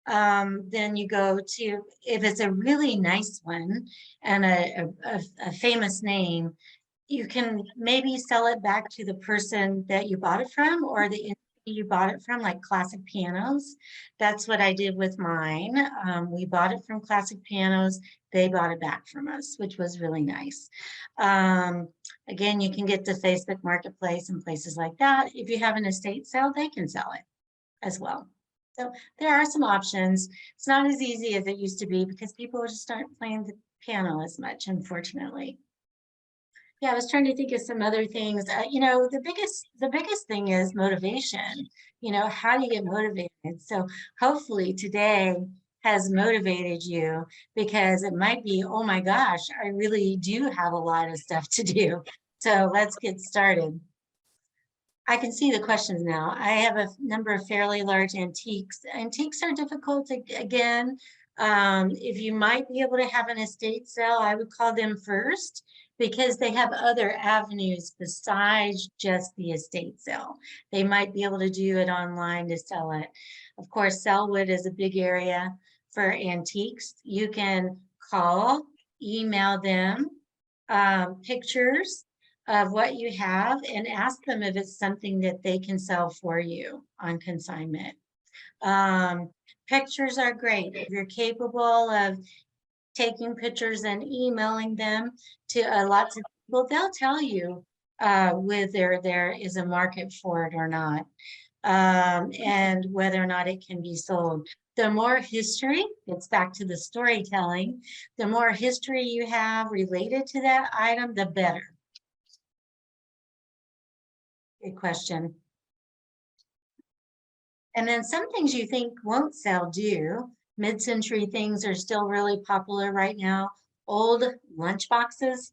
then you go to, if it's a really nice one and a famous name, you can maybe sell it back to the person that you bought it from or the entity you bought it from, like Classic Pianos. That's what I did with mine. We bought it from Classic Pianos. They bought it back from us, which was really nice. Again, you can get to Facebook Marketplace and places like that. If you have an estate sale, they can sell it as well. So there are some options. It's not as easy as it used to be because people just aren't playing the piano as much, unfortunately. Yeah, I was trying to think of some other things. You know, the biggest thing is motivation. You know, how do you get motivated? So hopefully today has motivated you, because it might be, oh my gosh, I really do have a lot of stuff to do. So let's get started. I can see the questions now. I have a number of fairly large antiques. Antiques are difficult again. If you might be able to have an estate sale, I would call them first, because they have other avenues besides just the estate sale. They might be able to do it online to sell it. Of course, Sellwood is a big area for antiques. You can call, email them pictures of what you have and ask them if it's something that they can sell for you on consignment. Pictures are great. If you're capable of taking pictures and emailing them to lots of people, they'll tell you whether there is a market for it or not, and whether or not it can be sold. The more history, it's back to the storytelling, the more history you have related to that item, the better. Good question. And then some things you think won't sell do. Mid-century things are still really popular right now. Old lunch boxes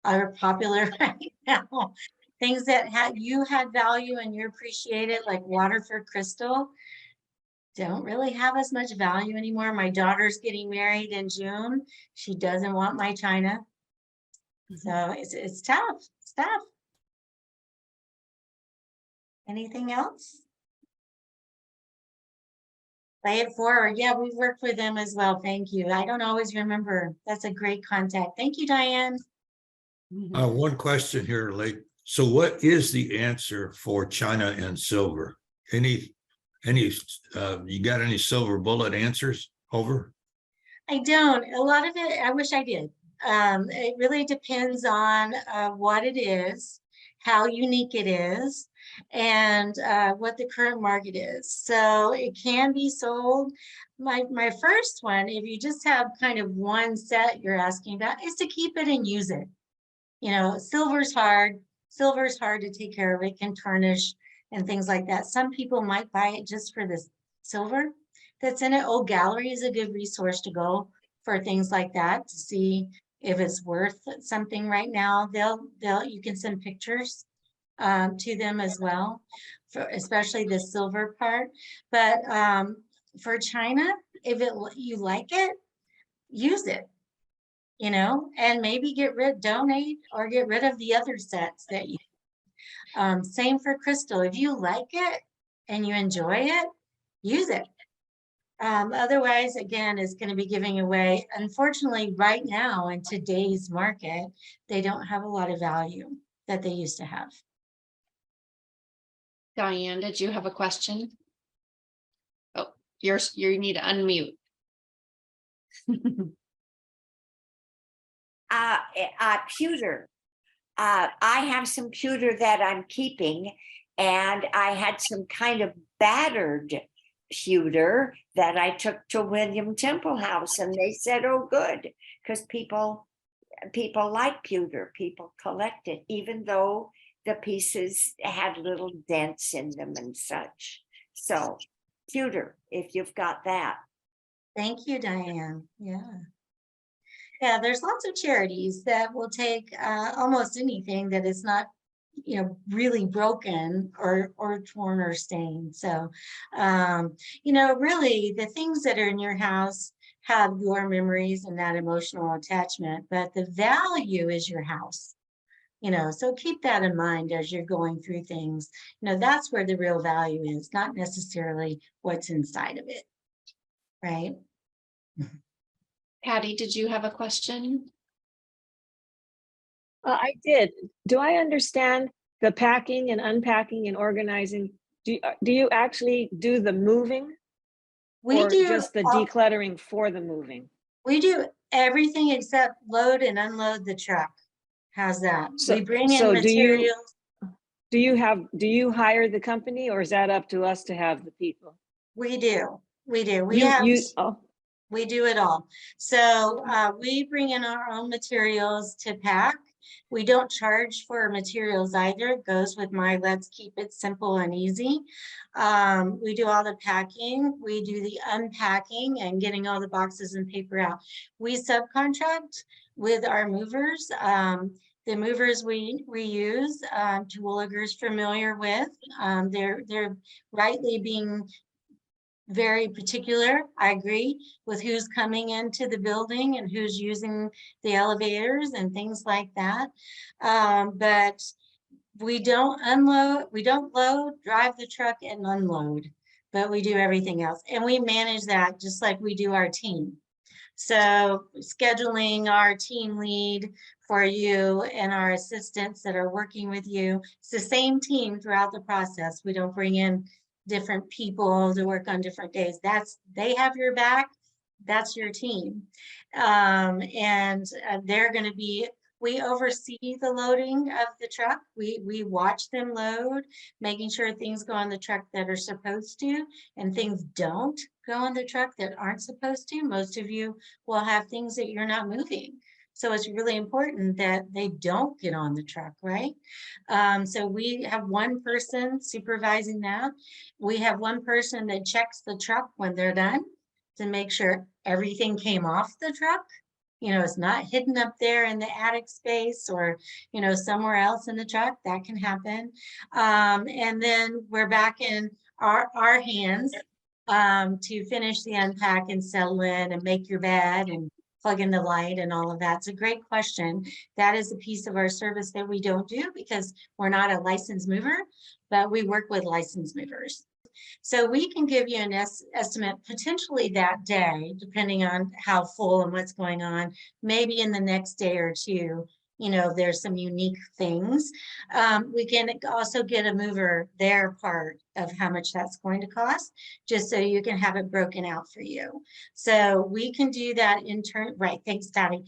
are popular right now. Things that you had value and you appreciate it, like Waterford crystal, don't really have as much value anymore. My daughter's getting married in June. She doesn't want my china. So it's tough. It's tough. Anything else? Play it forward. Yeah, we've worked with them as well. Thank you. I don't always remember. That's a great contact. Thank you, Diane. One question here, Lake. So what is the answer for China and silver? You got any silver bullet answers? Over? I don't. A lot of it, I wish I did. It really depends on what it is, how unique it is, and what the current market is. So it can be sold. My first one, if you just have kind of one set you're asking about, is to keep it and use it. You know, silver's hard. Silver's hard to take care of. It can tarnish and things like that. Some people might buy it just for the silver that's in it. Old Gallery is a good resource to go for things like that, to see if it's worth something right now. You can send pictures to them as well, for especially the silver part. But for China, if you like it, use it, you know, and maybe donate or get rid of the other sets that you. Same for crystal. If you like it and you enjoy it, use it. Otherwise, again, it's going to be giving away. Unfortunately, right now in today's market, they don't have a lot of value that they used to have. Diane, did you have a question? Oh, you need to unmute. Pewter. I have some pewter that I'm keeping, and I had some kind of battered pewter that I took to William Temple House, and they said, oh, good, because people like pewter, people collect it, even though the pieces had little dents in them and such. So pewter, if you've got that. Thank you, Diane. Yeah, there's lots of charities that will take almost anything that is not, you know, really broken or torn or stained. So, you know, really the things that are in your house have your memories and that emotional attachment, but the value is your house, you know, so keep that in mind as you're going through things. You know, that's where the real value is, not necessarily what's inside of it, right? Patty, did you have a question? I did. Do I understand the packing and unpacking and organizing? Do you actually do the moving? We or do just the decluttering for the moving? We do everything except load and unload the truck. How's that? We bring in materials. Do you hire the company, or is that up to us to have the people? We do. We do it all. So we bring in our own materials to pack, We don't charge for materials either. It goes with my let's keep it simple and easy. We do all the packing, we do the unpacking and getting all the boxes and paper out. We subcontract with our movers. The movers we use, Terwilliger's familiar with. They're rightly being very particular, I agree, with who's coming into the building and who's using the elevators and things like that. But we don't load, drive the truck and unload, but we do everything else. And we manage that just like we do our team. So scheduling our team lead for you and our assistants that are working with you, it's the same team throughout the process. We don't bring in different people to work on different days. They have your back. That's your team. They're going to be, we oversee the loading of the truck. We watch them load, making sure things go on the truck that are supposed to, and things don't go on the truck that aren't supposed to. Most of you will have things that you're not moving. So it's really important that they don't get on the truck, right? So we have one person supervising that. We have one person that checks the truck when they're done to make sure everything came off the truck. You know, it's not hidden up there in the attic space or, you know, somewhere else in the truck. That can happen. And then we're back in our hands to finish the unpack and settle in and make your bed and plug in the light and all of that. It's a great question. That is a piece of our service that we don't do because we're not a licensed mover, but we work with licensed movers. So we can give you an estimate potentially that day, depending on how full and what's going on, maybe in the next day or two. You know, there's some unique things. We can also get a mover their part of how much that's going to cost, just so you can have it broken out for you. So we can do that right, thanks, Patty.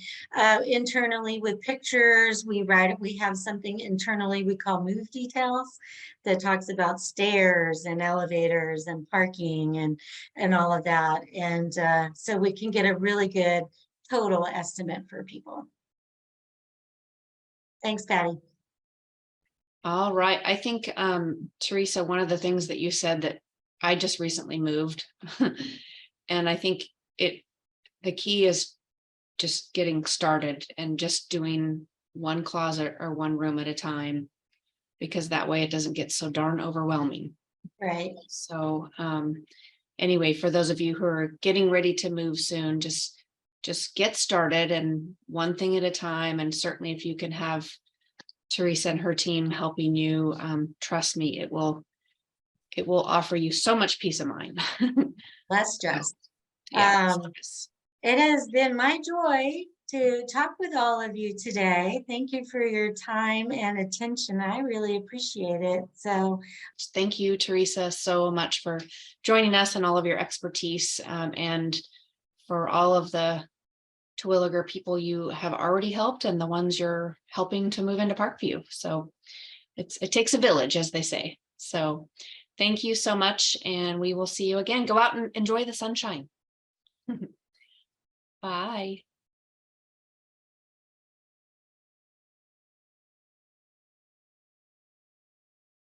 Internally with pictures, we have something internally we call move details that talks about stairs and elevators and parking and all of that. And so we can get a really good total estimate for people. Thanks, Patty. All right. I think, Teresa, one of the things that you said that I just recently moved, and I think the key is just getting started and just doing one closet or one room at a time, because that way it doesn't get so darn overwhelming. Right. So anyway, for those of you who are getting ready to move soon, just get started and one thing at a time. And certainly if you can have Teresa and her team helping you, trust me, it will offer you so much peace of mind. Less stress. Yeah. It has been my joy to talk with all of you today. Thank you for your time and attention. I really appreciate it. So thank you, Teresa, so much for joining us and all of your expertise, and for all of the Terwilliger people you have already helped and the ones you're helping to move into Parkview. So it takes a village, as they say. So thank you so much, and we will see you again. Go out and enjoy the sunshine. Bye.